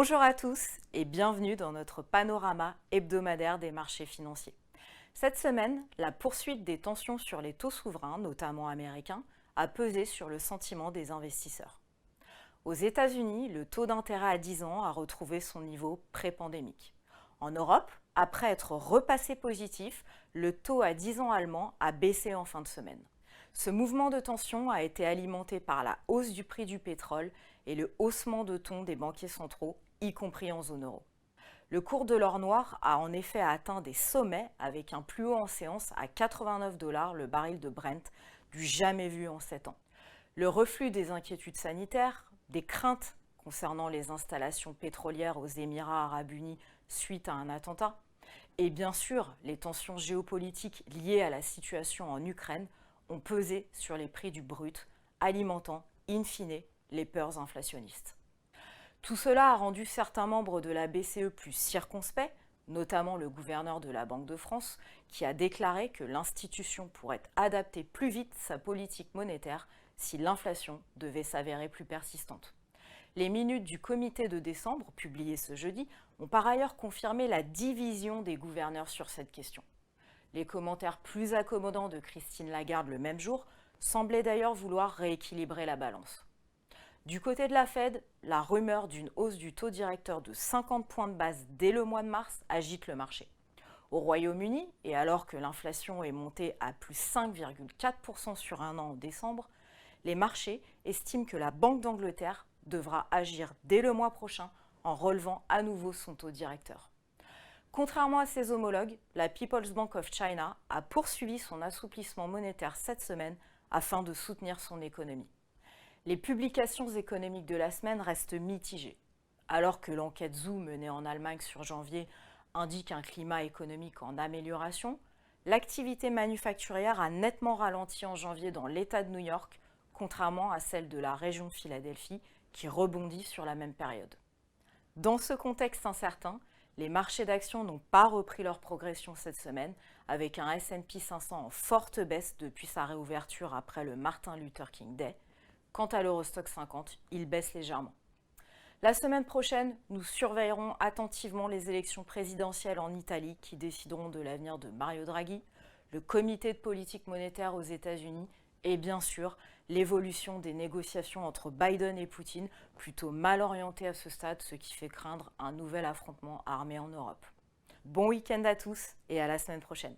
Bonjour à tous et bienvenue dans notre panorama hebdomadaire des marchés financiers. Cette semaine, la poursuite des tensions sur les taux souverains, notamment américains, a pesé sur le sentiment des investisseurs. Aux États-Unis, le taux d'intérêt à 10 ans a retrouvé son niveau pré-pandémique. En Europe, après être repassé positif, le taux à 10 ans allemand a baissé en fin de semaine. Ce mouvement de tension a été alimenté par la hausse du prix du pétrole et le haussement de ton des banquiers centraux, y compris en zone euro. Le cours de l'or noir a en effet atteint des sommets avec un plus haut en séance à 89 $ le baril de Brent, du jamais vu en 7 ans. Le reflux des inquiétudes sanitaires, des craintes concernant les installations pétrolières aux Émirats arabes unis suite à un attentat, et bien sûr les tensions géopolitiques liées à la situation en Ukraine ont pesé sur les prix du brut, alimentant, in fine, les peurs inflationnistes. Tout cela a rendu certains membres de la BCE plus circonspects, notamment le gouverneur de la Banque de France, qui a déclaré que l'institution pourrait adapter plus vite sa politique monétaire si l'inflation devait s'avérer plus persistante. Les minutes du comité de décembre, publiées ce jeudi, ont par ailleurs confirmé la division des gouverneurs sur cette question. Les commentaires plus accommodants de Christine Lagarde le même jour semblaient d'ailleurs vouloir rééquilibrer la balance. Du côté de la Fed, la rumeur d'une hausse du taux directeur de 50 points de base dès le mois de mars agite le marché. Au Royaume-Uni, et alors que l'inflation est montée à plus 5,4% sur un an en décembre, les marchés estiment que la Banque d'Angleterre devra agir dès le mois prochain en relevant à nouveau son taux directeur. Contrairement à ses homologues, la People's Bank of China a poursuivi son assouplissement monétaire cette semaine afin de soutenir son économie. Les publications économiques de la semaine restent mitigées. Alors que l'enquête Zoo menée en Allemagne sur janvier indique un climat économique en amélioration, l'activité manufacturière a nettement ralenti en janvier dans l'État de New York, contrairement à celle de la région de Philadelphie qui rebondit sur la même période. Dans ce contexte incertain, les marchés d'actions n'ont pas repris leur progression cette semaine, avec un S&P 500 en forte baisse depuis sa réouverture après le Martin Luther King Day. Quant à l'Eurostoxx 50, il baisse légèrement. La semaine prochaine, nous surveillerons attentivement les élections présidentielles en Italie qui décideront de l'avenir de Mario Draghi, le comité de politique monétaire aux États-Unis et bien sûr l'évolution des négociations entre Biden et Poutine, plutôt mal orientées à ce stade, ce qui fait craindre un nouvel affrontement armé en Europe. Bon week-end à tous et à la semaine prochaine.